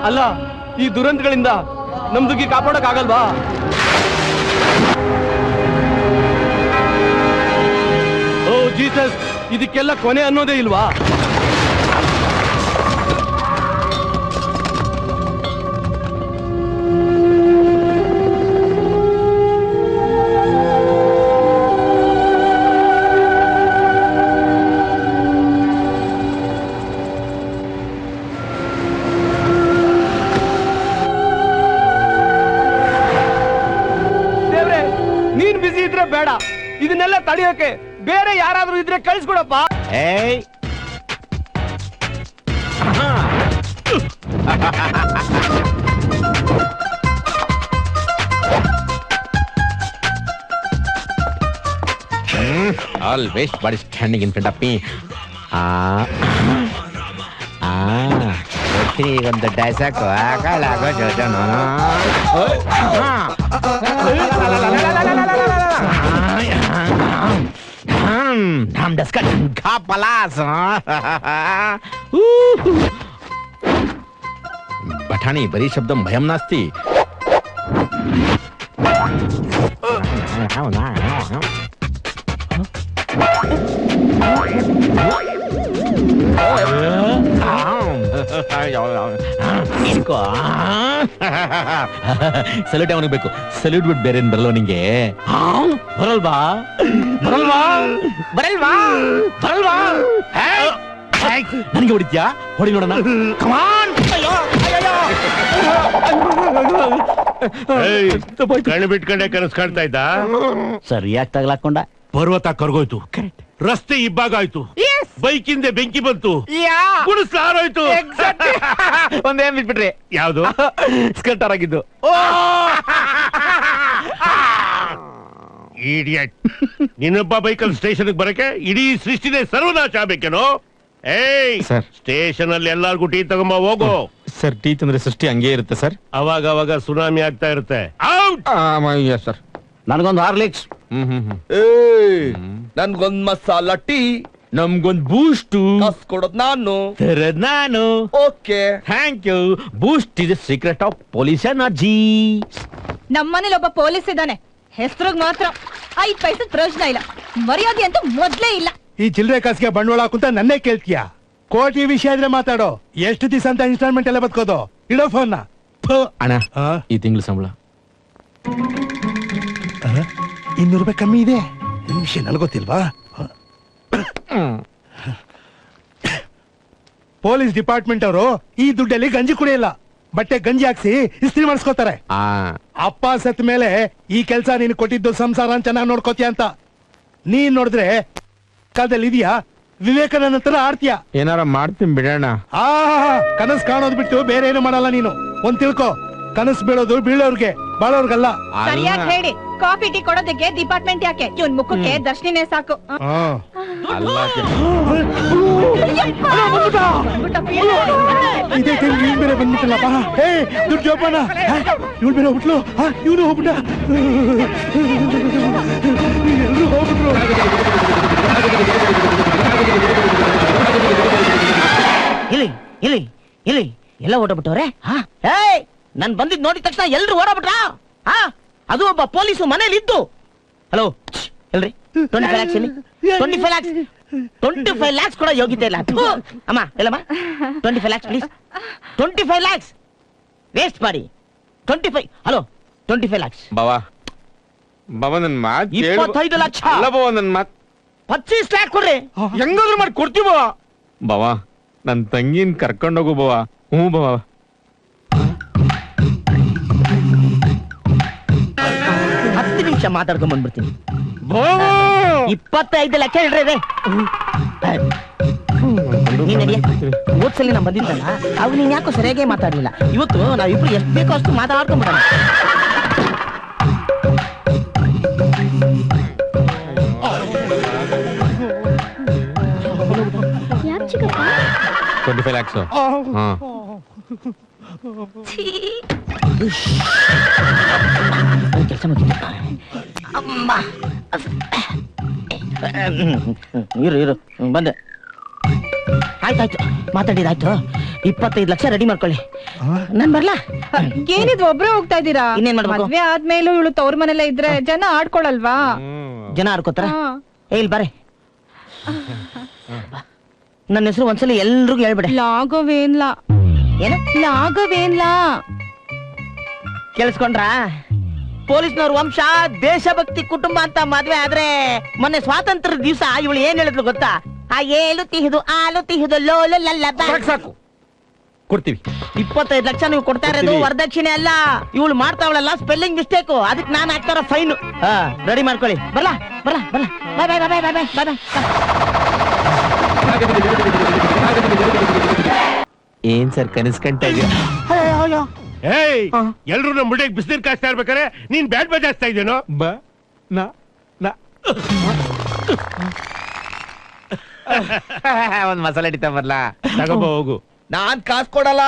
ಅಲ್ಲ ಈ ದುರಂತಗಳಿಂದ ನಮ್ ದುಗ್ಗಿ ಕಾಪಾಡಕ್ ಆಗಲ್ವಾ? ಓ ಜೀಸಸ್, ಇದಕ್ಕೆಲ್ಲ ಕೊನೆ ಅನ್ನೋದೇ ಇಲ್ವಾ? ಬೇಡ, ಇದನ್ನೆಲ್ಲ ತಡೆಯೋಕೆ ಬೇರೆ ಯಾರಾದ್ರೂ ಇದ್ರೆ ಕಳಿಸ್ಕೊಡಪ್ಪ. Always body standing in front of me. ಒಂದು ಡೈಸಾಕು ಆಗಲಾಗೋ ಜೋಜನ. हम डस्कट का पलास बठाणी बरी शब्द भयम नास्ति. ಸಲ್ಯೂಟ್ ಅವನಿಗೆ ಬೇಕು. ಸಲ್ಯೂಟ್ ಬಿಟ್ಟು ಬೇರೆ ಬರಲ್ಲ ನಿಂಗೆ. ಬರಲ್ವಾ ಬರಲ್ವಾ ಬರಲ್ವಾ ಬರಲ್ವಾ? ನನಗೆ ಹೊಡಿತ್ಯಾ? ಹೊಡಿ ನೋಡೋಣ. ಕಣ್ಣು ಬಿಟ್ಕೊಂಡೆ ಕನಸು ಕಾಣ್ತಾ ಇದ್ದ. ಸರಿಯಾಗಿ ತಗಲಾಕೊಂಡ. ಪರ್ವತ ಕರ್ಗೋಯ್ತು, ರಸ್ತೆ ಇಬ್ಬಾಗ ಆಯ್ತು, ಬೈಕಿಂದ ಬೆಂಕಿ ಬಂತು, ಹಾರೋಯ್ತು. ಒಂದೇನ್ ಬಿಟ್ಬಿಟ್ರಿ? ಯಾವ್ದು? ಸ್ಕರ್ಟರ್ ಆಗಿದ್ದು. ಇಡಿಯಟ್, ನಿನ್ನೊಬ್ಬ ಬೈಕಲ್ ಸ್ಟೇಷನ್ ಬರಕ್ಕೆ ಇಡೀ ಸೃಷ್ಟಿನೇ ಸರ್ವನಾಶ ಆಗ್ಬೇಕೇನೋ? ಏಯ್ ಸರ್, ಸ್ಟೇಷನ್ ಅಲ್ಲಿ ಎಲ್ಲಾರ್ಗು ಟೀ ತಗೊಂಬ ಹೋಗು. ಸರ್, ಟೀ ತಂದ್ರೆ ಸೃಷ್ಟಿ ಹಂಗೆ ಇರುತ್ತೆ ಸರ್. ಅವಾಗ ಅವಾಗ ಸುನಾಮಿ ಆಗ್ತಾ ಇರುತ್ತೆ. ಸರ್, ನನ್ಗೊಂದು ಹಾರ್ಲಿಕ್ಸ್, ನನ್ಗೊಂದ್ ಮಸಾಲಾ ಟೀ, ನಮ್ಗೊಂದ್ ಬೂಸ್ಟ್ ಕೊಡೋದ್ ನಾನು. Okay, thank you. Boost is secret of police energy. ನಮ್ಮನೇಲಿ ಒಬ್ಬ ಪೊಲೀಸ್ ಇದ್ದಾನೆ, ಹೆಸರಿಗೆ ಮಾತ್ರ 5 ಪೈಸೆ ಪ್ರಯೋಜನ ಇಲ್ಲ, ಮರ್ಯಾದೆ ಅಂತೂ ಮೊದ್ಲೇ ಇಲ್ಲ. ಈ ಚಿಲ್ಲರೆ ಕಾಸಿಗೆ ಬಂಡವಾಳ ಹಾಕುಂತ ನನ್ನೇ ಕೇಳ್ತೀಯ? ಕೋಟಿ ವಿಷಯ ಇದ್ರೆ ಮಾತಾಡೋ. ಎಷ್ಟು ದಿವಸ ಅಂತ ಇನ್ಸ್ಟಾಲ್ಮೆಂಟ್ ಎಲ್ಲ ಬದುಕೋದು? ಇಡೋ ಫೋನ್. ಅಣ್ಣ, ಈ ತಿಂಗಳು ಸಂಬಳ ₹200 ಕಮ್ಮಿ ಇದೆ. ವಿಷಯ ನನಗೊತ್ತಿಲ್ವಾ? ಪೊಲೀಸ್ ಡಿಪಾರ್ಟ್ಮೆಂಟ್ ಅವರು ಈ ದುಡ್ಡಲ್ಲಿ ಗಂಜಿ ಕುಡಿಯಲ್ಲ, ಬಟ್ಟೆ ಗಂಜಿ ಹಾಕ್ಸಿ ಇಸ್ತ್ರಿ ಮಾಡಿಸ್ಕೋತಾರೆ. ಅಪ್ಪ ಸತ್ ಮೇಲೆ ಈ ಕೆಲ್ಸ ನೀನು ಕೊಟ್ಟಿದ್ದು ಸಂಸಾರ ಚೆನ್ನಾಗಿ ನೋಡ್ಕೋತೀಯ ಅಂತ. ನೀನ್ ನೋಡಿದ್ರೆ ಕಾಲದಲ್ಲಿ ಇದೆಯಾ? ವಿವೇಕಾನಂದ ತರ ಆಡ್ತೀಯ. ಏನಾರ ಮಾಡ್ತೀನಿ ಬಿಡೋಣ. ಕನಸು ಕಾಣೋದ್ ಬಿಟ್ಟು ಬೇರೆ ಏನು ಮಾಡಲ್ಲ ನೀನು. ಒಂದ್ ತಿಳ್ಕೊ, ಕನಸು ಬೀಳೋದು ಬೀಳೋರ್ಗೆ, ಬಾಳೋರ್ಗಲ್ಲ. ಸರಿಯಾಗಿ ಹೇಳಿ, ಕಾಫಿ ಟೀ ಕೊಡೋದಕ್ಕೆ ಡಿಪಾರ್ಟ್ಮೆಂಟ್ ಯಾಕೆ? ಇವನ್ ಮುಖಕ್ಕೆ ದರ್ಶನಿನೇ ಸಾಕು. ಇದೇ ಟೈಮ್ ಇವ್ನು ಬೇರೆ ಬಂದ್ಬಿಟ್ಟಲ್ಲಪ್ಪ. ದುಡ್ಡು ಜೋಪಾನ. ಇವ್ಳು ಬೇರೆ ಹುಟ್ಲು, ಇವನು ಹೋಗ್ಬಿಟ್ಟ. ಎಲ್ರು ಹೋಗ್ಬಿಟ್ರು. ಇಲ್ಲಿ ಇಲ್ಲಿ ಇಲ್ಲಿ ಎಲ್ಲ ಓಡಬಿಟ್ಟವ್ರೆ. ನನ್ ಬಂದಿದ್ ನೋಡಿದ ತಕ್ಷಣ ಎಲ್ರು ಓಡಬಿಟ್ರ. ಅದು ಒಬ್ಬ ಪೊಲೀಸು ಮನೇಲಿ ಇದ್ದು. ಹಲೋ ಎಲ್ರಿ, 25 lakhs ಇಲ್ಲಿ. 25 lakhs ಕೂಡ ಯೋಗ್ಯತೆ ಇಲ್ಲ. ಅಮ್ಮ Yellamma, 25 lakhs please. 25 lakhs waste ಮಾಡಿ. 25 ಹಲೋ 25 lakhs. ಬಾವಾ ಬಾವಾ, ನನ್ ಮಾತು 25 ಲಕ್ಷ ಅಲ್ಲ ಬಾವಾ, ನನ್ ಮಾತು 25 lakh ಕೊಡ್ರಿ. ಹೆಂಗಾದ್ರೂ ಮಾಡಿ ಕೊಡ್ತೀವಿ ಬಾವಾ. ಬಾವಾ, ನನ್ ತಂಗಿನ ಕರ್ಕೊಂಡೋಗು ಬಾವಾ. ಹ್ಞೂ ಬಾವಾ. 10 ನಿಮಿಷ ಮಾತಾಡ್ಕೊಂಡ್ ಬಂದ್ಬಿಡ್ತೀನಿ. 25 ಲಕ್ಷ ಹೇಳ್ರಿ. ನೀನ್ ನಡಿಯ. ಓದ್ಸಲಿ ನಾ ಬಂದಿದ್ದಲ್ಲ, ಅವ್ ನೀನ್ ಯಾಕೋ ಸರಿಯಾಗಿ ಮಾತಾಡ್ಲಿಲ್ಲ. ಇವತ್ತು ನಾವಿಬ್ರು ಎಷ್ಟು ಬೇಕೋ ಅಷ್ಟು ಮಾತಾಡ್ಕೊಂಡ್ಬಿಡೋಣ. $25 lakhs. ಕೆಲಸ ಮುಗಿತು. ಇರು ಬಂದೆ. ಆಯ್ತಾಯ್ತು, ಮಾತಾಡಿದಾಯ್ತು. 25 ಲಕ್ಷ ರೆಡಿ ಮಾಡ್ಕೊಳ್ಳಿ. ನಾನ್ ಬರ್ಲಾ? ಏನಿದ್ ಒಬ್ರೇ ಹೋಗ್ತಾ ಇದ್ದೀರಾ? ಇನ್ನೇನ್ ಮಾಡ್ಬೇಕು? ಮದ್ವೆ ಆದ್ಮೇಲೂ ಇವಳು ತವ್ರ ಮನೇಲೆ ಇದ್ರೆ ಜನ ಆಡ್ಕೊಳಲ್ವಾ? ಜನ ಆಡ್ಕೋತಾರ? ಹಾ. ಇಲ್ಲಿ ಬಾರೆ, ನನ್ನ ಹೆಸರು ಒಂದ್ಸಲ ಎಲ್ರಿಗೂ ಹೇಳ್ಬಿಡೆ. ಲಾಘವೇನ್ಲಾ. ಏನ? ಲಾಘವೇನ್ಲಾ. ಕೇಳಿಸ್ಕೊಂಡ್ರಾ? ಪೊಲೀಸ್ನವ್ರ ವಂಶ ದೇಶಭಕ್ತಿ ಕುಟುಂಬ ಅಂತ ಮದ್ವೆ ಆದ್ರೆ ಮೊನ್ನೆ ಸ್ವಾತಂತ್ರ್ಯ ದಿವಸ ಇವಳು ಏನ್ ಹೇಳಿದ್ರು ಗೊತ್ತಾ? ಆ ಏಳು ತಿಹಿದು ಆಲು ತಿಹಿದು ಲೋಲು ಲಲ್ಲಬ. ಸಾಕು ಕೊಡ್ತೀವಿ. 25 ಲಕ್ಷ ನೀವು ಕೊಡ್ತಾ ಇರೋದು ಕೊಡ್ತೀವಿ. ವರದಕ್ಷಿಣೆ ಅಲ್ಲ. ಇವಳು ಮಾಡ್ತಾವಳಲ್ಲ ಸ್ಪೆಲ್ಲಿಂಗ್ ಮಿಸ್ಟೇಕು, ಅದಕ್ಕೆ ನಾನು ಹಾಕ್ತಾರ ಫೈನ್. ರೆಡಿ ಮಾಡ್ಕೊಳ್ಳಿ. ಬರ್ಲಾ ಬರ್ಲಾ ಬರ್ಲಾ. ಬಾಯ್ ಬಾಯ್ ಬಾಯ್ ಬಾಯ್ ಬಾಯ್ ಬಾಯ್. ಏನ್ ಸರ್ ಕನಸ್ಕಂಟ ಏಯ್ ಎಲ್ರು ನಮ್ ಮುಡಿಗೆ ಬಿಸಿನೀರ್ ಕಾಸ್ತಾ ಇರ್ಬೇಕಾರೆ ನೀನ್ ಬ್ಯಾಟ್ ಬಜಾಸ್ತಾ ಇದ್ದೇನೋ? ಒಂದ್ ಮಸಾಲೆ ಹಿಡಿತಾ ಬರ್ಲಾ? ತಗೋಬ ಹೋಗು. ನಾನ್ ಕಾಸ್ ಕೊಡಲ್ಲ.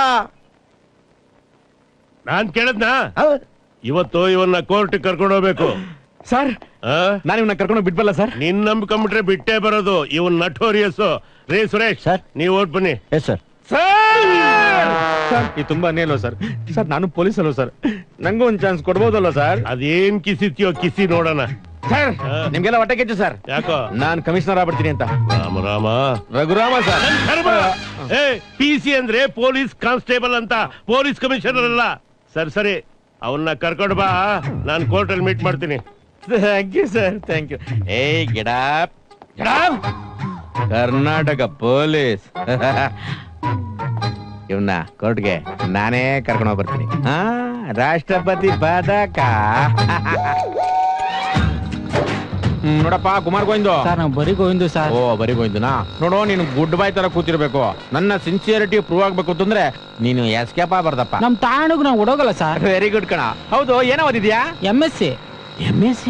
ನಾನ್ ಕೇಳದ್ನಾ? ಇವತ್ತು ಇವನ್ನ ಕೋರ್ಟ್ ಕರ್ಕೊಂಡು ಹೋಗ್ಬೇಕು. ಸರ್ ಆ? ನಾನು ಇವನ್ನ ಕರ್ಕೊಂಡು ಬಿಟ್ಬಲ್ಲ ಸರ್. ನಿನ್ ನಂಬ್ಕೊಂಡ್ಬಿಟ್ರೆ ಬಿಟ್ಟೇ ಬರೋದು. ಇವನ್ ನಟೋರಿಯಸ್. ರೇ ಸುರೇಶ್ ಸರ್. ನೀವ್ ಓಟ್ ಬನ್ನಿ. Yes sir. ಸರ್ ಇದು ತುಂಬಾ ಅನ್ಯಾಯ ಸರ್. ಸರ್ ನಾನು ಪೊಲೀಸ್ ಅಲ್ವ ಸರ್, ನಂಗೂ ಒಂದ್ ಚಾನ್ಸ್ ಕೊಡ್ಬೋದಲ್ವ ಸರ್? ಅದೇನ್ ಕಿಸಿತ್ಯೋ ಕಿಸಿ ನೋಡೋಣ. ಸರ್ ನಿಮ್ಗೆಲ್ಲ ಹೊಟ್ಟೆ ಕೆಚ್ಚು ಸರ್. ಯಾಕೋ? ನಾನ್ ಕಮಿಷನರ್ ಆಗ್ಬಿಡ್ತೀನಿ ಅಂತ. ರಾಮ ರಾಮ. ರಘುರಾಮ ಸರ್. PC ಅಂದ್ರೆ ಪೊಲೀಸ್ ಕಾನ್ಸ್ಟೇಬಲ್ ಅಂತ, ಪೊಲೀಸ್ ಕಮಿಷನರ್ ಅಲ್ಲ. ಸರಿ ಅವನ್ನ ಕರ್ಕೊಂಡು ಬಾ, ನಾನ್ ಕೋರ್ಟ್ ಅಲ್ಲಿ ಮೀಟ್ ಮಾಡ್ತೀನಿ. Thank you sir, thank you. ಏ ಗೆಡಪ್ ಕರ್ನಾಟಕ ಪೊಲೀಸ್. ಇವನ್ನ ಕೋರ್ಟ್ಗೆ ನಾನೇ ಕರ್ಕೊಂಡು ಹೋಗಿ ಬರ್ತೀನಿ. ರಾಷ್ಟ್ರಪತಿ ಪದಕ. ನೋಡಪ್ಪ ಕುಮಾರ್ ಗೋವಿಂದು. ಸರ್ ನಾವು ಬರೀ ಗೋವಿಂದು ಸರ್. ಓ ಬರೀ ಗೋವಿಂದನಾ? ನೋಡು ನೀನು ಗುಡ್ ಬಾಯ್ ತರ ಕೂತಿರ್ಬೇಕು. ನನ್ನ ಸಿನ್ಸಿಯರಿಟಿ ಪ್ರೂವ್ ಆಗ್ಬೇಕು ಅಂತಂದ್ರೆ ನೀನು ಎಸ್ಕೇಪ್ ಆಗ್ಬಾರ್ದಪ್ಪ. ನಮ್ ತಾಣಗ್ ನಾವು ಓಡೋಗಲ್ಲ ಸರ್. ವೆರಿ ಗುಡ್ ಕಣ. ಹೌದು ಏನೋ ಓದಿದ್ಯಾ? MSc. MSc?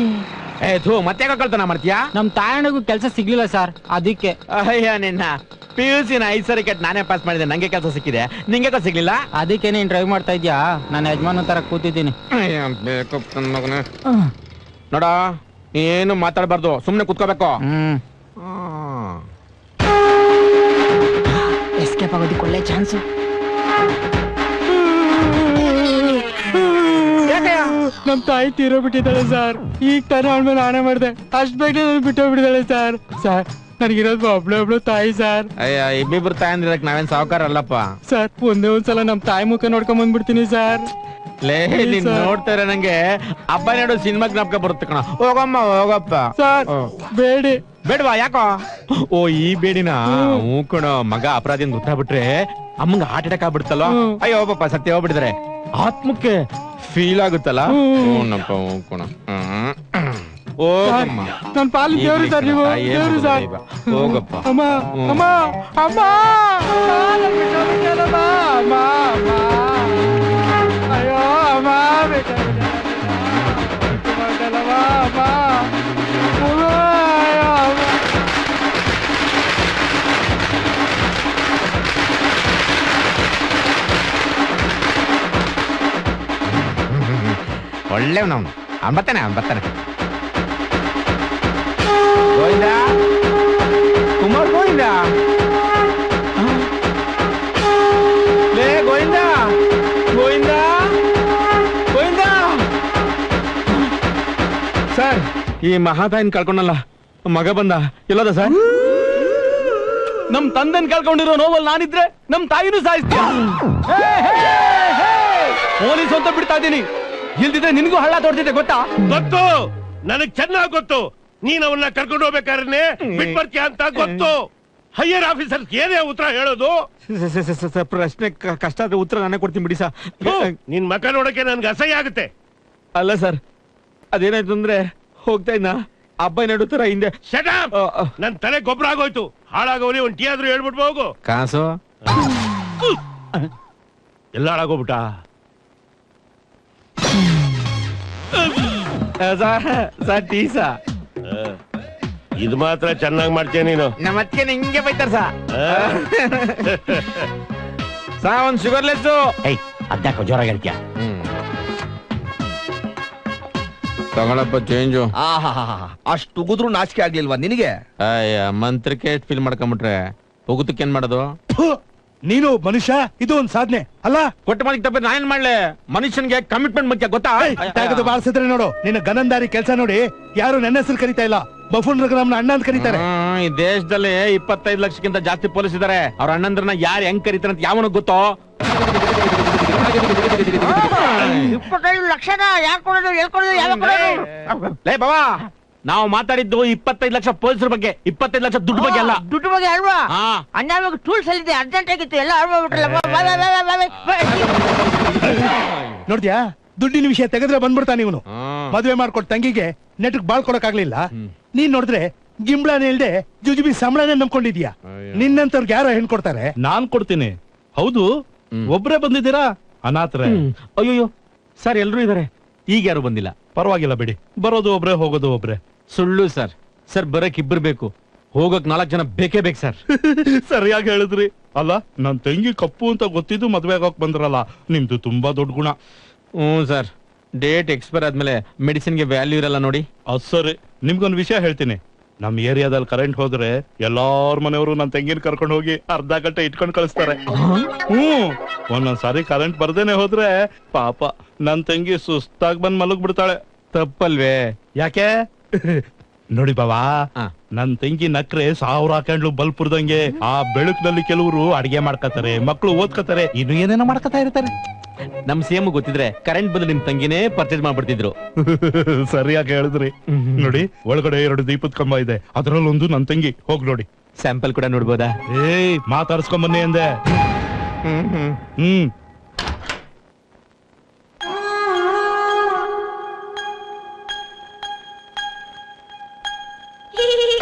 ಏ ಥೂ, ಮತ್ತೆ ಕಳ್ತನ ಮಾಡ್ತೀಯಾ? ನಮ್ ತಾಯಣಗೂ ಕೆಲಸ ಸಿಗ್ಲಿಲ್ಲ ಸರ್, ಅದಕ್ಕೆ. ಅಯ್ಯ ನಿನ್ನ PUC ನ 5 ಸರಿ ಕೆಟ್ಟ ನಾನೇ ಪಾಸ್ ಮಾಡಿದೆ, ನಂಗೆ ಕೆಲಸ ಸಿಕ್ಕಿದೆ, ನಿಂಗೆ ಸಿಗ್ಲಿಲ್ಲ? ಅದಕ್ಕೆ ನೀನ್ ಡ್ರೈವ್ ಮಾಡ್ತಾ ಇದ್ಯಾ? ನಾನು ಯಜಮಾನ ತರ ಕೂತಿದ್ದೀನಿ. ನೋಡ ಏನು ಮಾತಾಡ್ಬಾರ್ದು, ಸುಮ್ನೆ ಕುತ್ಕೋಬೇಕು. ಎಸ್ಕೇಪ್ ಆಗೋದಕ್ಕೆ ಒಳ್ಳೆ ಚಾನ್ಸ್. ನಮ್ ತಾಯಿ ತೀರೋಗ್ಬಿಟ್ಟಿದ್ದಾಳೆ ಸರ್. ಈಗ ತಾನೇ ಅವಳ ಮೇಲೆ ಆಣೆ ಮಾಡಿದೆ, ಅಷ್ಟ್ ಬೇಗ ಬಿಟ್ಟೋಗ್ಬಿಟ್ಟಿದ್ದಾಳೆ ಸರ್. ಸರ್ ನನಗಿರೋದು ಒಬ್ಳು ತಾಯಿ ಸರ್. ಅಯ್ಯ ಇಬ್ಬಿಬ್ರು ತಾಯಿ ಅಂದ್ರೆ ನಾವೇನ್ ಸಾವುಕಾರ ಅಲ್ಲಪ್ಪ ಸರ್ ಒಂದೇ ಒಂದ್ಸಲ ನಮ್ ತಾಯಿ ಮುಖ ನೋಡ್ಕೊಂಡ್ ಬಂದ್ಬಿಡ್ತೀನಿ ಸರ್. ಲೇ ನೀನ್ ನೋಡ್ತಾರೆ ನಂಗೆ ಹಬ್ಬ ನೆಡು ಸಿನಿಮಾ ಜ್ಞಾಪಕ ಬರುತ್ತೆ ಕಣ. ಹೋಗಮ್ಮ ಹೋಗಪ್ಪ. ಸರ್ ಬೇಡಿ. ಬೇಡವಾ? ಯಾಕೋ? ಓ ಈ ಬೇಡಿನ? ಹ್ಞೂ ಕಣ, ಮಗ ಅಪರಾಧಿ ಗೊತ್ತಾಗ್ಬಿಟ್ರೆ ಅಮ್ಮಂಗ ಹಾರ್ಟ್ ಅಟ್ಯಾಕ್ ಆಗ್ಬಿಡ್ತಲ್ಲ. ಅಯ್ಯೋ ಪಾಪ ಸತ್ಯ ಹೋಗ್ಬಿಟ್ಟಿದ್ರೆ ಆತ್ಮಕ್ಕೆ ಫೀಲ್ ಆಗುತ್ತಲ್ಲ. ಹ್ಞೂನಪ್ಪ ಹ್ಞೂ ಕಣ. ಹೋಗಮ್ಮ. ನನ್ ಪಾಲಿ ದೇವ್ರು ಸರ್, ನೀವು ದೇವ್ರು ಸರ್. ಹೋಗಪ್ಪ. ಅಮ್ಮ ಅಮ್ಮ ಅಮ್ಮ ಅಮ್ಮ ಅಯ್ಯೋ ಅಮ್ಮ ಒಳ್ಳೆವ್ ನಾವು ಬರ್ತಾನೆ ಬರ್ತಾನೆ. ಗೋವಿಂದ, ಕುಮಾರ್ ಗೋವಿಂದ, ಲೇ ಗೋವಿಂದ ಗೋವಿಂದ ಗೋವಿಂದ. ಸರ್ ಈ ಮಹಾತಾಯಿನ ಕಳ್ಕೊಂಡಲ್ಲ, ಮಗ ಬಂದ. ಎಲ್ಲದ ಸರ್? ನಮ್ ತಂದೆನ್ ಕಳ್ಕೊಂಡಿರೋ ನೋವಲ್ ನಾನಿದ್ರೆ ನಮ್ ತಾಯಿನೂ ಸಾಯಿಸ್ತೀಯ. ಪೊಲೀಸ್ ಅಂತ ಬಿಡ್ತಾ ಇದ್ದೀನಿ, ಇಲ್ದಿದ್ರೆ ನಿನ್ಗೂ ಹಳ್ಳ ತೋಡ್ತಿದ್ದೆ ಗೊತ್ತಾ? ಗೊತ್ತು, ನನಗ್ ಚೆನ್ನಾಗ್ ಗೊತ್ತು. ನೀನ್ ಅವನ್ನ ಕರ್ಕೊಂಡು ಹೋಗ್ಬೇಕಾದ್ರೆ ಬಿಟ್ ಬರ್ತೀಯ ಅಂತ ಗೊತ್ತು. ಹೈಯರ್ ಆಫೀಸರ್ ಏನೇ ಉತ್ತರ ಹೇಳೋದು? ಪ್ರಶ್ನೆ ಕಷ್ಟ ಆದ್ರೆ ಉತ್ತರ ನಾನೇ ಕೊಡ್ತೀನಿ ಬಿಡಿ ಸರ್. ನಿನ್ ಮಕ ನೋಡಕ್ಕೆ ನನ್ಗೆ ಅಸಹ್ಯ ಆಗುತ್ತೆ. ಅಲ್ಲ ಸರ್, ಅದೇನಾಯ್ತು ಅಂದ್ರೆ ಹೋಗ್ತಾ ಇದ್ನ ಹಬ್ಬ ನೆಡುತ್ತರ ಹಿಂದೆ. Shut up! ನನ್ ತಲೆ ಗೊಬ್ಬರ ಆಗೋಯ್ತು. ಹಾಳಾಗೋಲಿ ಒಂದ್ ಟೀ ಆದ್ರೂ ಹೇಳ್ಬಿಟ್ಟು ಹೋಗು. ಕಾಸು ಎಲ್ಲ ಹಾಳಾಗೋಗ್ಬಿಟ್ಟ. ಸರ್ ಟೀ ಸಾ? ಇದು ಮಾತ್ರ ಚೆನ್ನಾಗ್ ಮಾಡ್ತೀಯ ನೀನು. ನಮ್ಮ ಅತ್ತಿಗೆ ಹಿಂಗೆ ಬೈತಾರ ಸಾ ಒಂದ್ ಶುಗರ್ಲೆಸ್. ಅದ್ಯಾಕೋ ಜೋರಾಗಿ ಹೇಳ್ತೀಯ? ತಗೊಳಪ್ಪ ಚೇಂಜು. ಅಷ್ಟು ಉಗುದ್ರು ನಾಚಿಕೆ ಆಗ್ಲಿಲ್ವಾ ನಿನಗೆ? ಅಯ್ಯ ಮಂತ್ರಕ್ಕೆ ಫೀಲ್ ಮಾಡ್ಕೊಂಬಿಟ್ರೆ ಉಗುತಕ್ಕೆ ಏನ್ ಮಾಡೋದು? ನೀನು ಮನುಷ್ಯ, ಇದು ಒಂದ್ ಸಾಧನೆ ಅಲ್ಲ. ಕೊಟ್ಟ ಮಾತಿಗೆ ತಪ್ಪ ನಾನೇನ್ ಮಾಡ್ಲೆ? ಮನುಷ್ಯನ್ಗೆ ಕಮಿಟ್ಮೆಂಟ್ ಮುಖ್ಯ ಗೊತ್ತಾ? ತೆಗೆದು ಬಾರಿಸಿದ್ರೆ ನೋಡು, ನಿನ್ನ ಗನಂದಾರಿ ಕೆಲಸ ನೋಡಿ ಯಾರು ನನ್ನ ಹೆಸರು ಕರೀತಾ ಇಲ್ಲ, ಬಫೂನ್ ರಘುರಾಮ್ನ ಅಣ್ಣ ಅಂತ ಕರೀತಾರೆ. ಈ ದೇಶದಲ್ಲಿ 25 ಲಕ್ಷಕ್ಕಿಂತ ಜಾಸ್ತಿ ಪೊಲೀಸ್ ಇದಾರೆ. ಅವ್ರ ಅಣ್ಣಂದ್ರನ್ನ ಯಾರು ಹೆಂಗ್ ಕರೀತಾರೆ ಅಂತ ಯಾವನ ಗೊತ್ತೋ? 25 ಲಕ್ಷನ ಯಾರು ಕೊಡೋದು, ಹೇಳ್ಕೊಡೋದು, ಯಾವಾಗ ಕೊಡೋದು? ಲೇ ಬಾಬಾ, ನಾವು ಮಾತಾಡಿದ್ದು 25 ಲಕ್ಷ ಪೊಲೀಸರ ಬಗ್ಗೆ, 25 ಲಕ್ಷ ದುಡ್ಡು ಬಗ್ಗೆ ಅಲ್ಲ. ದುಡ್ಡು ಬಗ್ಗೆ ಅಲ್ವಾ? ಹಾ. ಅನ್ಯಾವಾಗ ಟೂಲ್ಸ್ ಅಲ್ಲಿದೆ, ಅರ್ಜೆಂಟ್ ಆಗಿತ್ತು, ಎಲ್ಲ ಆಡ್ಬಿಟ್ರಲ್ಲ. ನೋಡ್ದ್ಯಾ, ದುಡ್ಡಿನ ವಿಷಯ ತೆಗೆದ್ರೆ ಬಂದ್ಬಿಡ್ತಾನೆ ಇವನು. ಮದ್ವೆ ಮಾಡ್ಕೊಟ್ ತಂಗಿಗೆ ನೆಟ್ಗ್ ಬಾಳ್ ಕೊಡಕ್ಕಾಗ್ಲಿಲ್ಲ. ನೀನ್ ನೋಡಿದ್ರೆ ಗಿಂಬ್ಳಾನೆ ಇಲ್ದೆ ಜುಜುಬಿ ಸಂಬಳನೇ ನಂಬ್ಕೊಂಡಿದ್ಯಾ. ನಿನ್ನಂತವ್ರಿಗೆ ಯಾರೋ ಹೆಣ್ ಕೊಡ್ತಾರೆ? ನಾನ್ ಕೊಡ್ತೀನಿ. ಹೌದು, ಒಬ್ರೇ ಬಂದಿದ್ದೀರಾ ಅನಾಥರೇ? ಅಯ್ಯೋ ಸರ್, ಎಲ್ರು ಇದಾರೆ. ಈಗ ಯಾರು ಬಂದಿಲ್ಲ. ಪರವಾಗಿಲ್ಲ ಬಿಡಿ, ಬರೋದು ಒಬ್ರೇ ಹೋಗೋದು ಒಬ್ರೇ. ಸುಳ್ಳು ಸರ್. ಸರ್ ಬರಕ್ ಇಬ್ರು ಬೇಕು, ಹೋಗಕ್ 4 ಜನ ಬೇಕೇ ಬೇಕು ಸರ್. ಸರಿಯಾಗಿ ಹೇಳಿದ್ರಿ. ಅಲ್ಲ, ನನ್ ತಂಗಿ ಕಪ್ಪು ಅಂತ ಗೊತ್ತಿದ್ದು ಮದ್ವೆ ಆಗೋಕ್ ಬಂದ್ರಲ್ಲ, ನಿಮ್ದು ತುಂಬಾ ದೊಡ್ಡ ಗುಣ. ಸರ್, ಡೇಟ್ ಎಕ್ಸ್ಪೈರ್ ಆದ್ಮೇಲೆ ಮೆಡಿಸಿನ್ಗೆ ವ್ಯಾಲ್ಯೂ ಇರಲ್ಲ ನೋಡಿ. ಅದ್ ಸರಿ. ನಿಮ್ಗೊಂದು ವಿಷಯ ಹೇಳ್ತೀನಿ. ನಮ್ ಏರಿಯಾದಲ್ಲಿ ಕರೆಂಟ್ ಹೋದ್ರೆ ಎಲ್ಲಾರ ಮನೆಯವರು ನನ್ ತಂಗಿನ ಕರ್ಕೊಂಡು ಹೋಗಿ ಅರ್ಧ ಗಂಟೆ ಇಟ್ಕೊಂಡ್ ಕಳಿಸ್ತಾರೆ. ಒಂದೊಂದ್ಸಾರಿ ಕರೆಂಟ್ ಬರ್ದೇನೆ ಹೋದ್ರೆ ಪಾಪ ನನ್ ತಂಗಿ ಸುಸ್ತಾಗ್ ಬಂದ್ ಮಲಗ್ ಬಿಡ್ತಾಳೆ. ತಪ್ಪಲ್ವೇ? ಯಾಕೆ? ನೋಡಿ ಬಾವಾ, ನನ್ ತಂಗಿ ನಕ್ರೆ 1000 ಕ್ಯಾಂಡ್ಲು ಬಲ್ಪ್ ಉರ್ದಂಗೆ. ಆ ಬೆಳಕಿನಲ್ಲಿ ಕೆಲವರು ಅಡಿಗೆ ಮಾಡ್ಕತಾರೆ, ಮಕ್ಳು ಓದ್ಕತಾರೆ, ಇನ್ನು ಏನೇನೋ ಮಾಡ್ಕತಾ ಇರ್ತಾರೆ. ನಮ್ ಸಿಎಂ ಗೊತ್ತಿದ್ರೆ ಕರೆಂಟ್ ಬಂದು ನಿಮ್ ತಂಗಿನೇ ಪರ್ಚೇಸ್ ಮಾಡ್ಬಿಡ್ತಿದ್ರು. ಸರಿಯಾಗಿ ಹೇಳಿದ್ರಿ. ನೋಡಿ, ಒಳಗಡೆ 2 ದೀಪದ ಕಂಬ ಇದೆ, ಅದ್ರಲ್ಲೊಂದು ನನ್ ತಂಗಿ. ಹೋಗ್ ನೋಡಿ. ಸ್ಯಾಂಪಲ್ ಕೂಡ ನೋಡ್ಬೋದಾ? ಏಯ್, ಮಾತಾಡ್ಸ್ಕೊಂಡ್ ಬನ್ನಿ ಅಂದೆ. ಹ್ಮ್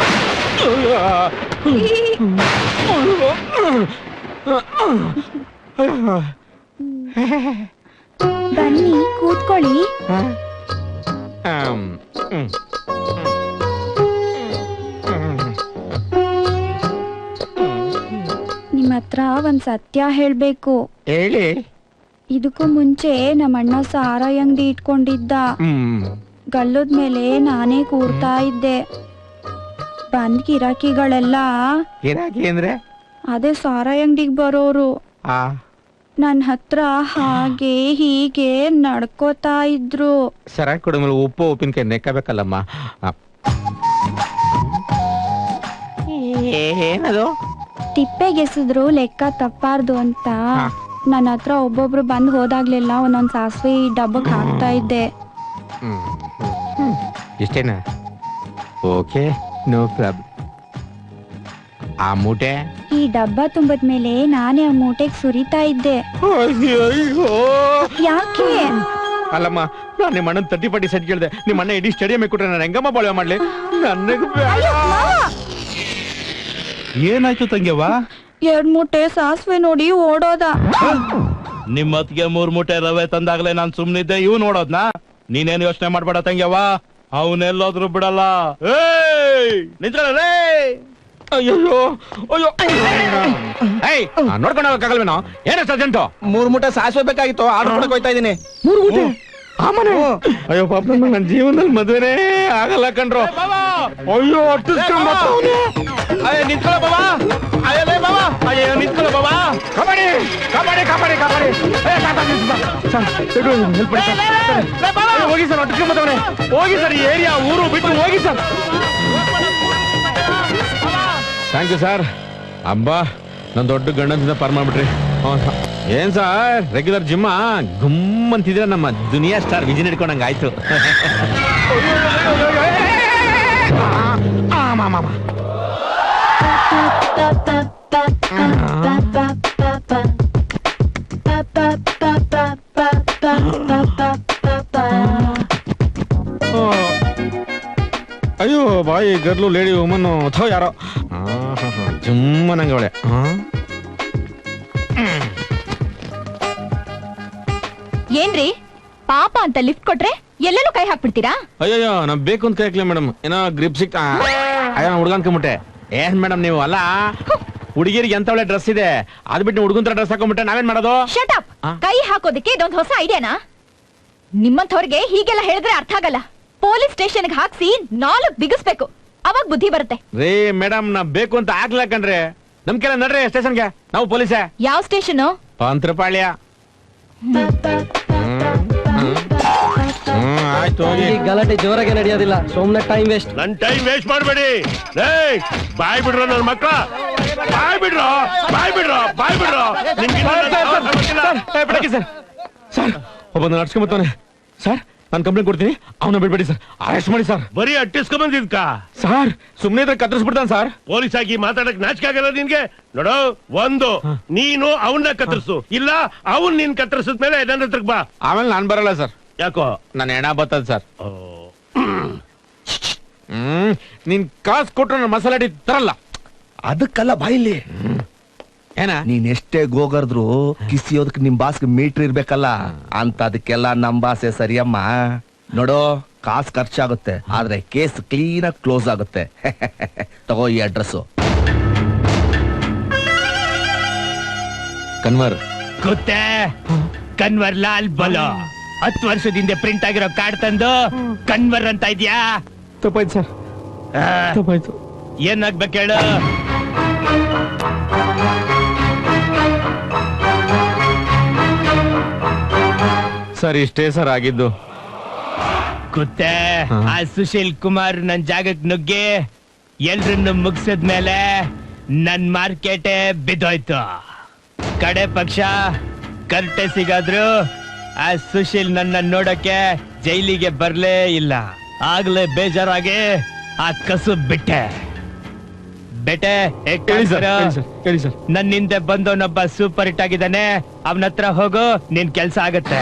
ಬನ್ನಿ ಕೂತ್ಕೊಳ್ಳಿ. ನಿಮ್ಮ ಹತ್ರ ಒಂದ್ ಸತ್ಯ ಹೇಳ್ಬೇಕು. ಹೇಳಿ. ಇದಕ್ಕೂ ಮುಂಚೆ ನಮ್ಮ ಅಣ್ಣ ಸಾರಾಯಿ ಅಂಗಡಿ ಇಟ್ಕೊಂಡಿದ್ದ. ಗಲ್ಲದ ಮೇಲೆ ನಾನೇ ಕೂರ್ತಾ ಇದ್ದೆ. ಬಂದ್ ಗಿರಾಕಿಗಳೆಲ್ಲ ಗಿರಾಕಿ ಅಂದ್ರೆ ಅದೇ ಸಾರಾಯಿ ಅಂಗಡಿಗೆ ಬರೋರು. ನನ್ ಹತ್ರ ಹಾಗೆ ಹೀಗೆ ನಡ್ಕೋತಾ ಇದ್ರು. ಸರಾಯಿ ಕೊಡಮೇಲೆ ಉಪ್ಪು ಉಪ್ಪಿನಕಾಯಿ ನೆಕ್ಕಬೇಕಲ್ಲಮ್ಮ. ಏನದು? ತಿಪ್ಪೆಗೆಸಿದ್ರು ಲೆಕ್ಕ ತಪ್ಪಾರ್ದು ಅಂತ ನನ್ನ ಹತ್ರ ಒಬ್ಬೊಬ್ರು ಬಂದ್ ಹೋದಾಗ್ಲೆಲ್ಲ ಒಂದೊಂದ್ ಸಾಸಿವೆ ಡಬ್ಬಕ್ ಹಾಕ್ತಾ ಇದ್ದೆ. ಇಷ್ಟೇನಾ? Okay, no problem. ಆ ಮೂಟೆ? ಈ ಡಬ್ಬ ತುಂಬದ್ಮೇಲೆ ನಾನೇ ಆ ಮೂಟೆಗೆ ಸುರಿತಾ ಇದ್ದೆ. ಯಾಕೆ? ಅಲ್ಲಮ್ಮ, ನಾನು ನಿಮ್ಮ ಅಣ್ಣನ 30-40 ಸೆಟ್ ಕೇಳಿದೆ. ನಿಮ್ಮ ಅಣ್ಣ ಇಡೀ ಸ್ಟೇಡಿಯಂ ಕೊಟ್ರೆ ನಾನು ಹೆಂಗಮ್ಮ ಬಾಳ್ವೆ ಮಾಡ್ಲಿ? ನನಗೆ ಏನಾಯ್ತು ತಂಗ್ಯವ್ವ? 2 ಮೂಟೆ ಸಾಸಿವೆ ನೋಡಿ ಓಡೋದ. ನಿಮ್ ಅತ್ಗೆ 3 ಮೂಟೆ ರವೆ ತಂದಾಗ್ಲೇ ನಾನ್ ಸುಮ್ನಿದ್ದೆ. ಇವ್ ನೋಡೋದ್ನ? ನೀನೇನು ಯೋಚನೆ ಮಾಡ್ಬೇಡ ತಂಗ್ಯವ್ವ, ಅವನೆಲ್ಲೋದ್ರು ಬಿಡಲ್ಲ. ನಿಂತ್ಕೊಳ್ಳ. ಅಯ್ಯೋ ಅಯ್ಯೋ, ನೋಡ್ಕೊಂಡು ಹೋಗಕ್ಕಾಗಲ್ವೇನೋ? ಏನು ಸರ್ಜೆಂಟು? 3 ಮೂಟೆ ಸಾಸಿವೆ ಬೇಕಾಗಿತ್ತು, ಆರ್ಡರ್ ಕೊಡಕ್ ಹೋಯ್ತಾ ಇದೀನಿ. 3 ಮೂಟೆ? ಅಯ್ಯೋ ಪಾಪ, ನನ್ನ ಜೀವನದಲ್ಲಿ ಮದ್ವೆನೇ ಆಗಲ್ಲ ಕಣ್ರು. ಅಯ್ಯೋ, ನಿಂತ್ಕೊಳ್ಳ ಬಾಬಾ. ಅಯ್ಯೋ ಬಾಬಾ, ಅಯ್ಯೋ ನಿಂತ್ಕೊಳ್ಳ ಬಾಬಾ. ಕಬಡ್ಡಿ ಕಬಡ್ಡಿ ಕಬಡ್ಡಿ ಕಬಡ್ಡಿ. ಹೋಗಿ ಸರ್, ಒಟ್ಟಿಗೆ ಹೋಗಿ ಸರ್, ಈ ಏರಿಯಾ ಊರು ಬಿಟ್ಟು ಹೋಗಿ ಸರ್. Thank you sir. ಅಬ್ಬಾ, ನನ್ ದೊಡ್ಡ ಗಂಡದಿಂದ ಪಾರ್ ಮಾಡ್ಬಿಟ್ರಿ. ಏನ್ ಸರ್, ರೆಗ್ಯುಲರ್ ಜಿಮ್ಮ ಗುಮ್ ಅಂತಿದ್ರೆ ನಮ್ಮ ದುನಿಯಾ ಸ್ಟಾರ್ ವಿಜಯ್ ಹಿಡ್ಕೊಂಡಂಗ ಆಯ್ತು. ಅಯ್ಯೋ ಬಾಯಿ, ಗರ್ಲು ಲೇಡಿ ವುಮನ್ ಅಥವಾ ಯಾರೋ ಜುಮ್ಮನಂಗೆ ಅವಳೆ. ಏನ್ರಿ ಪಾಪ ಅಂತ ಲಿಫ್ಟ್ ಕೊಟ್ರೆ ಎಲ್ಲೆಲ್ಲೂ ಕೈ ಹಾಕ್ಬಿಡ್ತೀರಾ? ಅಯ್ಯೋ, ನಾವ್ ಬೇಕು ಅಂತ ಕೈಕ್ಲಿ ಮೇಡಮ್. ಏನೋ ಗ್ರಿಪ್ ಸಿಕ್ ಅಯ್ಯೋ, ಹುಡುಗ ಅನ್ಕೊಂಬಿಟ್ಟೆ. ಏನ್ ಮೇಡಮ್ ನೀವು? ಅಲ್ಲ, ಹುಡುಗಿರಿಗೆ ಎಂತ ಒಳ್ಳೆ ಡ್ರೆಸ್ ಇದೆ, ಅದ್ ಬಿಟ್ಟು ಹುಡುಗಂತರ ಡ್ರೆಸ್ ಹಾಕೊಂಡ್ಬಿಟ್ಟೆ ನಾವೇನ್ ಮಾಡೋದು? Shut up. ಕೈ ಹಾಕೋದಕ್ಕೆ ಇದೊಂದು ಹೊಸ ಐಡಿಯಾನಾ? ನಿಮ್ಮಂಥವ್ರಿಗೆ ಹೀಗೆಲ್ಲ ಹೇಳಿದ್ರೆ ಅರ್ಥ ಆಗಲ್ಲ. ಪೊಲೀಸ್ ಸ್ಟೇಷನ್ಗೆ ಹಾಕ್ಸಿ 4 ಬಿಗಿಸ್ಬೇಕು, ಅವಾಗ ಬುದ್ಧಿ ಬರುತ್ತೆ. ರೇ ಮೇಡಮ್, ನಾ ಬೇಕು ಅಂತ ಆಗ್ಲಾ ಕಣ್ರೆ. ನಮ್ ಕೆಲ ನಡ್ರಿ ಸ್ಟೇಷನ್ಗೆ, ನಾವು ಪೊಲೀಸೇ. ಯಾವ ಸ್ಟೇಷನ್? ಪಂತ್ರಪಾಳ್ಯ. ಆಯ್ತು ಹೋಗಿ. ಗಲಾಟೆ ಜೋರಾಗೆ ನಡೆಯೋದಿಲ್ಲ, ಸುಮ್ನೆ ಟೈಮ್ ವೇಸ್ಟ್. ನನ್ ಟೈಮ್ ವೇಸ್ಟ್ ಮಾಡಬೇಡಿ. ಏಯ್ ಬಾಯ್ ಬಿಡ್ರೋ ನನ್ನ ಮಕ್ಕಳ, ಬಾಯ್ ಬಿಡ್ರೋ, ಬಾಯ್ ಬಿಡ್ರೋ, ಬಾಯ್ ಬಿಡ್ರೋ. ಸರ್ ಒಬ್ಬ ನಡ್ಸ್ಕೊಂಬತ್ತಾನೆ ಸರ್, ನಾನು ಕಂಪ್ಲೇಂಟ್ ಕೊಡ್ತೀನಿ, ಅವನ ಬಿಡ್ಬೇಡಿ ಸರ್, ಅರೆಸ್ಟ್ ಮಾಡಿ ಸರ್. ಬರೀ ಅಟ್ಟಿಸ್ಕೊಂಡ್ ಬಂದಿದ್ಕ ಸರ್ ಸುಮ್ನೆ ಇದ್ರೆ ಕತ್ತರಿಸ್ಬಿಡ್ತಾನೆ ಸರ್. ಪೊಲೀಸ್ ಆಗಿ ಮಾತಾಡಕ್ ನಾಚಿಕೆ ಆಗಲ್ಲ ನಿನ್ಗೆ? ನೋಡು, ಒಂದು ನೀನು ಅವನ್ನ ಕತ್ತರಿಸು, ಇಲ್ಲ ಅವನ್ ನೀನ್ ಕತ್ತರಿಸಿದ್ಮೇಲೆ ನನ್ನ ಹತ್ರಕ್ ಬಾ. ಆಮೇಲೆ ನಾನ್ ಬರಲ್ಲ ಸರ್. ಯಾಕೋ? ನನ್ನ ಹೆಣ ಬರ್ತದ ಸರ್. ನೀನ್ ಕಾಸು ಕೊಟ್ರು ನನ್ನ ಮಸಾಲೆ ಅಡಿ ತರಲ್ಲ. ಅದಕ್ಕಲ್ಲ ಬಾಯಿಲಿ, ಏನ ನೀನ್ ಎಷ್ಟೇ ಗೋಗರ್ದ್ರು ಕಿಸಿಯೋದಕ್ ನಿಮ್ ಬಾಸ್ಗೆ ಮೀಟರ್ ಇರ್ಬೇಕಲ್ಲ ಅಂತ, ಅದಕ್ಕೆಲ್ಲ ನಮ್ ಬಾಸೆ ಸರಿಯಮ್ಮ. ನೋಡೋ, ಕಾಸು ಖರ್ಚಾಗುತ್ತೆ, ಆದ್ರೆ ಕೇಸ್ ಕ್ಲೀನ್ ಆಗಿ ಕ್ಲೋಸ್ ಆಗುತ್ತೆ. ತಗೋ ಈ ಅಡ್ರೆಸ್. ಕನ್ವರ್ ಗೊತ್ತೇ? ಕನ್ವರ್ ಲಾಲ್ ಬಲೋ 10 ವರ್ಷದಿಂದ ಪ್ರಿಂಟ್ ಆಗಿರೋ ಕಾರ್ಡ್ ತಂದು ಕನ್ವರ್ ಅಂತ ಇದ್ಯಾ? ತಪ್ಪಾಯ್ತು ಸರ್, ತಪ್ಪಾಯ್ತು. ಏನಾಗ್ಬೇಕು ಹೇಳು? ಸರ್ ಇಷ್ಟೇ ಸರ್ ಆಗಿದ್ದು. ಗೊತ್ತೇ? ಆ ಸುಶೀಲ್ ಕುಮಾರ್ ನನ್ ಜಾಗಕ್ಕೆ ನುಗ್ಗಿ ಎಲ್ರನ್ನು ಮುಗಿಸಿದ್ಮೇಲೆ ನನ್ ಮಾರ್ಕೆಟೇ ಬಿದ್ದೋಯ್ತು. ಕಡೆ ಪಕ್ಷ ಕರ್ಟೆ ಸಿಗಾದ್ರು ಆ ಸುಶೀಲ್ ನನ್ನ ನೋಡಕ್ಕೆ ಜೈಲಿಗೆ ಬರ್ಲೇ ಇಲ್ಲ. ಆಗ್ಲೇ ಬೇಜಾರಾಗಿ ಆ ಕಸು ಬಿಟ್ಟೆ. ಬೆಟೆ ನನ್ನ ಹಿಂದೆ ಬಂದವನೊಬ್ಬ ಸೂಪರ್ ಹಿಟ್ ಆಗಿದ್ದಾನೆ, ಅವನ ಹತ್ರ ಹೋಗು, ನಿನ್ ಕೆಲ್ಸ ಆಗತ್ತೆ.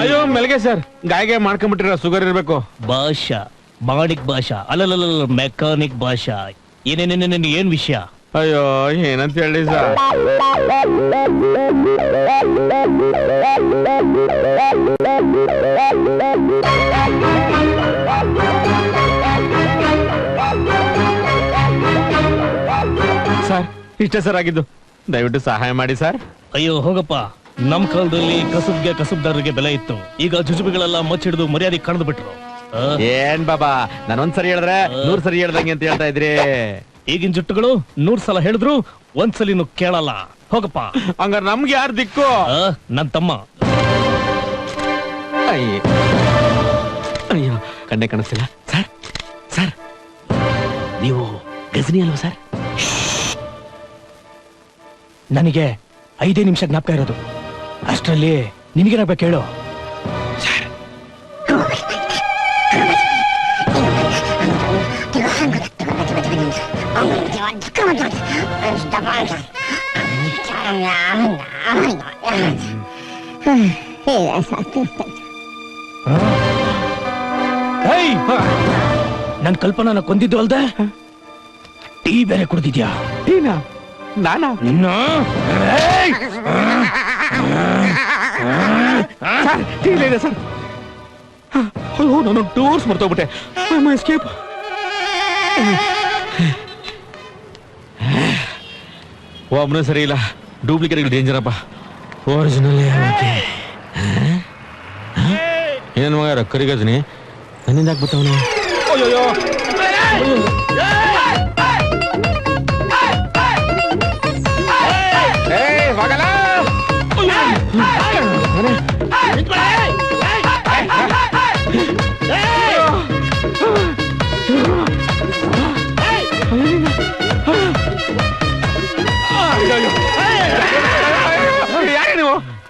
ಅಯ್ಯೋ ಮೆಲ್ಗೆ ಸರ್, ಗಾಯಗೆ ಮಾಡ್ಕೊಂಡ್ಬಿಟ್ಟಿರ, ಶುಗರ್ ಇರ್ಬೇಕು. ಭಾಷಾ ಮಾಣಿಕ್ ಭಾಷಾ ಅಲ್ಲಲ್ಲ ಮೆಕ್ಯಾನಿಕ್ ಭಾಷಾ. ಏನೇನೇನೇನೇನು ಏನ್ ವಿಷಯ? ಅಯ್ಯೋ ಏನಂತ ಹೇಳಿ ಸರ್. ಸರ್ ಇಷ್ಟೇ ಸರ್ ಆಗಿದ್ದು, ದಯವಿಟ್ಟು ಸಹಾಯ ಮಾಡಿ ಸರ್. ಅಯ್ಯೋ ಹೋಗಪ್ಪ, ನಮ್ ಕಾಲದಲ್ಲಿ ಕಸುಬ್ಗೆ ಕಸುಬ್ದಾರರಿಗೆ ಬೆಲೆ ಇತ್ತು. ಈಗ ಜುಜುಬಿಗಳೆಲ್ಲ ಮಚ್ಚಿಡಿದು ಮರ್ಯಾದೆ ಕಳೆದು ಬಿಟ್ರು. ಏನ್ ಬಾಬಾ, ನಾನೊಂದ್ ಸರಿ ಹೇಳಿದ್ರೆ 100 ಸರಿ ಹೇಳ್ದಂಗೆ ಅಂತ ಹೇಳ್ತಾ ಇದ್ರಿ. ಈಗಿನ ಜುಟ್ಟುಗಳು 100 ಸಲ ಹೇಳಿದ್ರು ಒಂದ್ಸಲಿನೂ ಕೇಳಲ್ಲ. ಹೋಗಪ್ಪ. ಹಂಗಾರ ನಮ್ಗೆ ಯಾರು ದಿಕ್ಕು? ನನ್ ತಮ್ಮ. ಅಯ್ಯೋ ಕಣ್ಣೆ ಕಾಣಿಸ್ತಿಲ್ಲ ಸರ್. ಸರ್ ನೀವು ಗಜನಿ ಅಲ್ವಾ ಸರ್? ನನಗೆ 5 ನಿಮಿಷ ಜ್ಞಾಪಕ ಇರೋದು, ಅಷ್ಟರಲ್ಲಿ ನಿನಗೇನಾಗ್ಬೇಕು ಹೇಳು? ನನ್ ಕಲ್ಪನಾ ಕೊಂದಿದ್ದು ಅಲ್ದೆ ಟೀ ಬೇರೆ ಕುಡ್ದಿದ್ಯಾ? ಟೀನಾ? ನಾನಾ? ನಿನ್ನ ಟೀ ಇಲ್ಲ ಸರ್. ನಾನು ಟೂರ್ಸ್ ಮರ್ತೋಗ್ಬಿಟ್ಟೆ. ಎಸ್ಕೇಪ್. ಒಬ್ಬನೇ ಸರಿ ಇಲ್ಲ, ಡೂಪ್ಲಿಕೇಟ್ ಡೇಂಜರ್ ಅಪ್ಪ. ಒರಿಜಿನಲ್ ಏನ್ ಮಗ ರಕ್ಕರಿ ಗಜನಿ ನನ್ನಿಂದ ಹಾಕ್ಬಿಟ್ಟವನು.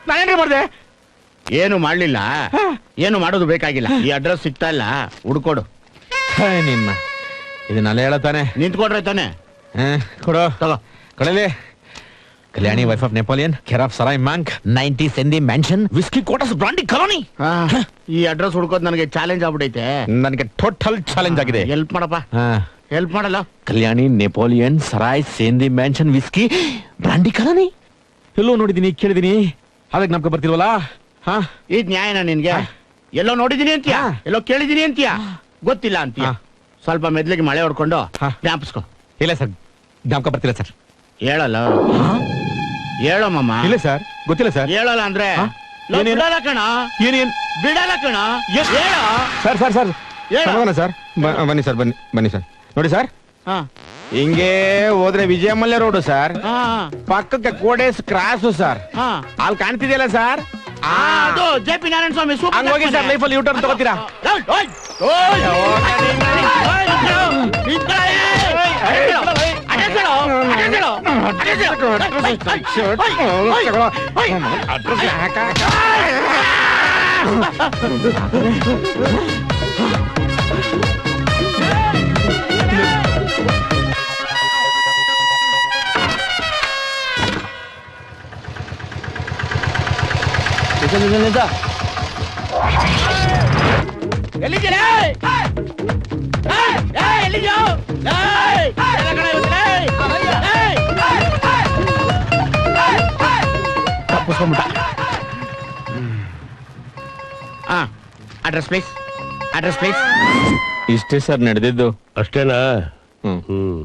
ನಾನೇನ್ರಿ ಮಾಡ್ದೆ? ಏನು ಮಾಡ್ಲಿಲ್ಲ, ಏನು ಮಾಡೋದು ಬೇಕಾಗಿಲ್ಲ. ಈ ಅಡ್ರೆಸ್ ಸಿಗ್ತಾ ಇಲ್ಲ, ಹುಡ್ಕೊಡು. ನಿನ್ನ ಇದನ್ನೆಲ್ಲ ಹೇಳತಾನೆ, ನಿಂತ್ಕೊಡ್ರೆ ತಾನೆ. ಕೊಡೋ ಕಡಲೆ. Kalyani wife of Napoleon, care of ಸರಾಯ್ ಮ್ಯಾಂಕ್, 90 ಸೆಂದಿ ಮ್ಯಾನ್ಷನ್, ವಿಸ್ಕಿ ಕೋಟಸ್ ಬ್ರಾಂಡಿ ಕಾಲೋನಿ. ಈ ಅಡ್ರೆಸ್ ಹುಡ್ಕೋದ್ ನನಗೆ ಚಾಲೆಂಜ್ ಆಗ್ಬಿಟ್ಟೈತೆ. ನನಗೆ ಟೋಟಲ್ ಚಾಲೆಂಜ್ ಆಗಿದೆ. ಹೆಲ್ಪ್ ಮಾಡಪ್ಪ, ಹೆಲ್ಪ್ ಮಾಡಲ್ಲ. ಕಲ್ಯಾಣಿ ನೆಪೋಲಿಯನ್ ಸರಾಯ್ ಸೇಂದಿ ಮ್ಯಾನ್ಷನ್ ವಿಸ್ಕಿ ಬ್ರಾಂಡಿ ಕಾಲೋನಿ ಎಲ್ಲೋ ನೋಡಿದೀನಿ, ಕೇಳಿದೀನಿ, ಅದಕ್ಕೆ ನಮ್ಗೆ ಬರ್ತಿಲ್ವಲ್ಲ. ಇದ್ ನ್ಯಾಯನ ನಿನ್ಗೆ? ಎಲ್ಲೋ ನೋಡಿದೀನಿ ಅಂತೀಯ, ಎಲ್ಲೋ ಕೇಳಿದೀನಿ ಅಂತೀಯ, ಗೊತ್ತಿಲ್ಲ ಅಂತೀಯ. ಸ್ವಲ್ಪ ಮೆದ್ಲಿಗೆ ಮಳೆ ಹೊಡ್ಕೊಂಡು ಜ್ಞಾಪಿಸ್ಕೊ. ಇಲ್ಲ ಸರ್, ಜ್ಞಾಪಕ ಬರ್ತಿಲ್ಲ ಸರ್. ಹೇಳಲ್ಲ, ಹೇಳೋ ಮಾಮ. ಇಲ್ಲ ಸರ್, ಗೊತ್ತಿಲ್ಲ ಸರ್. ಹೇಳಲ್ಲ ಅಂದ್ರೆ ಬಿಡಲ್ಲ ಕಣ ಏನೇನ್ ಬಿಡಲ್ಲ ಕಣ ಹೇಳು. ಸರ್ ಸರ್ ಸರ್ ಹೇಳು. ಸಮಾಧಾನ ಸರ್ ಬನ್ನಿ ಸರ್ ಬನ್ನಿ ಸರ್ ನೋಡಿ ಸರ್ ಹಾ, ಹಿಂಗೆ ಹೋದ್ರೆ ವಿಜಯಮಲ್ಯ ರೋಡ್ ಸರ್ ಹಾ, ಪಕ್ಕಕ್ಕೆ ಕೋಡೇಸ್ ಕ್ರಾಸ್ ಸರ್ ಹಾ. ಅಲ್ಲಿ ಕಾಣ್ತಿದೆಯಲ್ಲ ಸರ್ ಅದು ಜೆ ಪಿ ನಾರಾಯಣ ಸ್ವಾಮಿ ಸೂಪರ್ ಹಂಗ ಹೋಗಿ ಸರ್ ಲೈಫಲ್ಲಿ ಯೂಟರ್ನ್ ತಗೋತೀರಾ ಎಲ್ಲಿದ್ದೀರಾ? ಎಲ್ಲಿದ್ಯೋ? ಎಲ್ಲ ಕಡೆ ಇದ್ದೀರಾ? ತಪ್ಪಿಸ್ಕೊಂಬಿಟ್ಟ ಅಡ್ರೆಸ್ ಪ್ಲೀಸ್, ಅಡ್ರೆಸ್ ಪ್ಲೀಸ್. ಇಷ್ಟೇ ಸರ್ ನಡೆದಿದ್ದು. ಅಷ್ಟೇನಾ? ಹ್ಮ್ ಹ್ಮ್.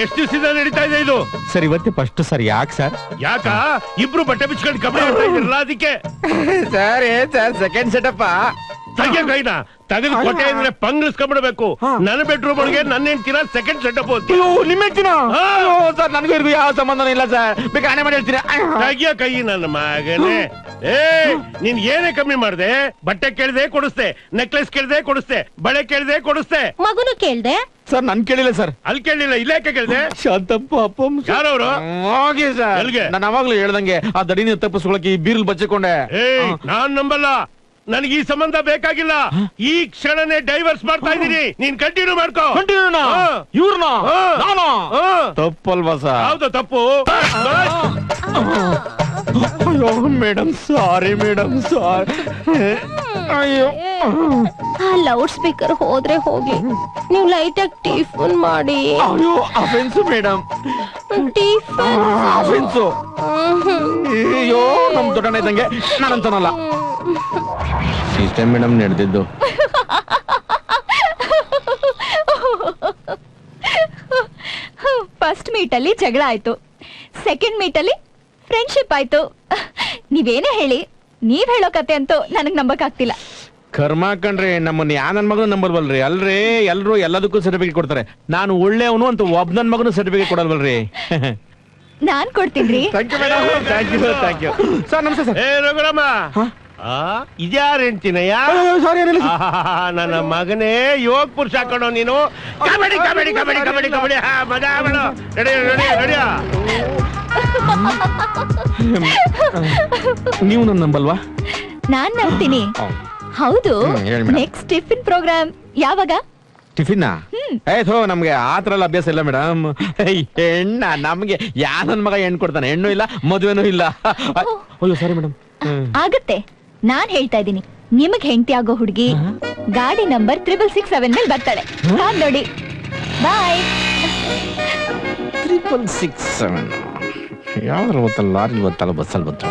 ಎಷ್ಟು ದಿವಸದಿಂದ ನಡೀತಾ ಇದೆ ಇದು? ಸರ್ ಇವತ್ತೇ ಫಸ್ಟ್ ಸರ್. ಯಾಕೆ ಸರ್? ಯಾಕ ಇಬ್ರು ಬಟ್ಟೆ ಬಿಚ್ಕೊಂಡು ಕಬಡ್ಡಿ ಆಡ್ತಾ ಇದ್ರಲ್ಲ ಅದಕ್ಕೆ. ಸರ್ ಏನ್ ಸರ್ ಸೆಕೆಂಡ್ ಸೆಟಪ್? ತೆಗೆ ಕೈನ ತೆಗೆದು ಕೊಟ್ಟೆ ಅಂದ್ರೆ ಪಂಗ್ಲಿಸ್ಕೊಂಡ್ಬಿಡ್ಬೇಕು. ನನ್ನ ಬೆಡ್ರೂಮ್ ಒಳಗೆ ನನ್ನ ಹೆಂಡ್ತಿನ ಸೆಕೆಂಡ್ ಸೆಟಪ್ ಹೋಗ್ತೀನಿ. ನಿಮ್ಮ ಸರ್ ನನಗೂ ಇರ್ಗೂ ಯಾವ ಸಂಬಂಧನೂ ಇಲ್ಲ ಸರ್. ಬೇಕಾ ಹಣೆ ಮಾಡಿ ಹೇಳ್ತೀನಿ. ತೆಗಿಯ ಕೈ ನನ್ನ ಮಗನೇ. ನೀನ್ ಏನೇ ಕಮ್ಮಿ ಮಾಡ್ದೆ? ಬಟ್ಟೆ ಕೇಳ್ದೆ ಕೊಡಿಸ್ದೆ, ನೆಕ್ಲೆಸ್ ಕೇಳ್ದೆ ಕೊಡಿಸ್ದೆ, ಬಳೆ ಕೇಳ್ದೆ ಕೊಡಿಸ್ದೆ, ಮಗುನು ಕೇಳ್ದೆ. ಸರ್ ನನ್ ಕೇಳಿಲ್ಲ ಸರ್. ಅಲ್ಲಿ ಕೇಳಿಲ್ಲ, ಇಲ್ಲೇಕೆ ಕೇಳ್ದೆ? ಶಾಂತಪ್ಪ ಅಪ್ಪ ಯಾರವ್ರು? ಹೋಗಿ ಸರ್. ಎಲ್ಗೆ? ನಾನು ಅವಾಗ್ಲೂ ಹೇಳ್ದಂಗೆ ಆ ದಡಿನ ತಪ್ಪಿಸ್ಕೊಳಕ್ಕೆ ಈ ಬೀರ್ಲ್ ಬಚ್ಚಿಕೊಂಡೆ. ನಾನ್ ನಂಬಲ್ಲ. ನನಗೆ ಈ ಸಂಬಂಧ ಬೇಕಾಗಿಲ್ಲ. ಈ ಕ್ಷಣನೇ ಡೈವರ್ಸ್ ಮಾಡ್ತಾ ಇದ್ದೀನಿ. ನೀನ್ ಕಂಟಿನ್ಯೂ ಮಾಡ್ಕೋ. ಇವ್ರನ್ನ ತಪ್ಪಲ್ವಾ ಸರ್? ಹೌದು ತಪ್ಪು. ಅಯ್ಯೋ ಮೇಡಮ್ ಸಾರಿ ಮೇಡಮ್ ಸಾರಿ. ಅಯ್ಯೋ ಆ ಲೌಡ್ ಸ್ಪೀಕರ್ ಹೋದ್ರೆ ಹೋಗಿ, ನೀವು ಲೈಟ್ ಆಗಿ ಟಿಫನ್ ಮಾಡಿ. ಅಯ್ಯೋ ಅಫೆನ್ಸು ಮೇಡಮ್, ಟಿಫನ್ ಅಫೆನ್ಸು. ಅಯ್ಯೋ ನಮ್ ದೊಡ್ಡಣ್ಣ ಇದ್ದಂಗೆ ನಾನಂತನಲ್ಲ. ಇಷ್ಟೇ ಮೇಡಮ್ ನಡೆದಿದ್ದು. ಫಸ್ಟ್ ಮೀಟ್ ಅಲ್ಲಿ ಜಗಳ ಆಯ್ತು, ಸೆಕೆಂಡ್ ಮೀಟ್ ಅಲ್ಲಿ ಫ್ರೆಂಡ್ಶಿಪ್ ಆಯ್ತು. ನೀವೇನೇ ಹೇಳಿ, ನೀವ್ ಹೇಳೋ ಕತೆ ಅಂತೂ ನನಗ್ ನಂಬಕ್ ಆಗ್ತಿಲ್ಲ. ಕರ್ಮ ಕಣ್ರಿ, ನಮ್ಮನ್ನ ಯಾ ನನ್ ಮಗನು ನಂಬಲ್ವಲ್ರಿ. ಅಲ್ರಿ ಎಲ್ರು ಎಲ್ಲದಕ್ಕೂ ಸರ್ಟಿಫಿಕೇಟ್ ಕೊಡ್ತಾರೆ. ನಾನು ಒಳ್ಳೆಯವನು ಅಂತ ಒಬ್ಬ ನನ್ ಮಗನು ಸರ್ಟಿಫಿಕೇಟ್ ಕೊಡಲ್ವಲ್ರಿ. ನಾನ್ ಕೊಡ್ತೀನಿ. Thank you madam, thank you thank you sir. Namaste sir. Raghurama, ಇದ್ಯಾರ ಹೆಂಡ್ತಿನಯ್ಯ? ಸಾರಿ ನನ್ನ ಮಗನೇ ಯೋಗ ಪುರುಷ ಹಾಕೋಣ ನೀನು. ಕಬಡ್ಡಿ ಕಬಡ್ಡಿ ಕಬಡ್ಡಿ ಕಬಡ್ಡಿ ಕಬಡ್ಡಿ ಮಜಾ ಮಾಡು. ರೆಡಿಯಾ? ನೀವು ನನ್ನ ನಂಬಲ್ವಾ? ನಾನ್ ನಂಬ್ತೀನಿ. ಹೌದು, ಹೇಳಿ ಮೇಡಮ್. ನೆಕ್ಸ್ಟ್ ಟಿಫಿನ್ ಪ್ರೋಗ್ರಾಮ್ ಯಾವಾಗ? ಟಿಫಿನ್ ಆಯ್ತು. ನಮ್ಗೆ ಆತರ ಎಲ್ಲ ಅಭ್ಯಾಸ ಇಲ್ಲ ಮೇಡಮ್. ಹೆಣ್ಣ ನಮ್ಗೆ ಯಾ ನನ್ ಮಗ ಹೆಣ್ಣು ಕೊಡ್ತಾನೆ? ಹೆಣ್ಣು ಇಲ್ಲ, ಮದುವೆನೂ ಇಲ್ಲ. ಅಯ್ಯೋ ಸಾರಿ ಮೇಡಮ್. ಆಗತ್ತೆ, ನಾನ್ ಹೇಳ್ತಾ ಇದ್ದೀನಿ. ನಿಮಗ್ ಹೆಂಡತಿ ಆಗೋ ಹುಡುಗಿ ಗಾಡಿ ನಂಬರ್ 6667 ಮೇಲೆ ಬರ್ತಾಳೆ. ಕಾದ್ ನೋಡಿ. ಬಾಯ್. 6667 ಯಾವ್ದ್ರ ಗೊತ್ತಲ್ಲ, ಲಾರಿ ಗೊತ್ತಲ್ಲ, ಬಸ್ಸಲ್ಲಿ ಗೊತ್ತ.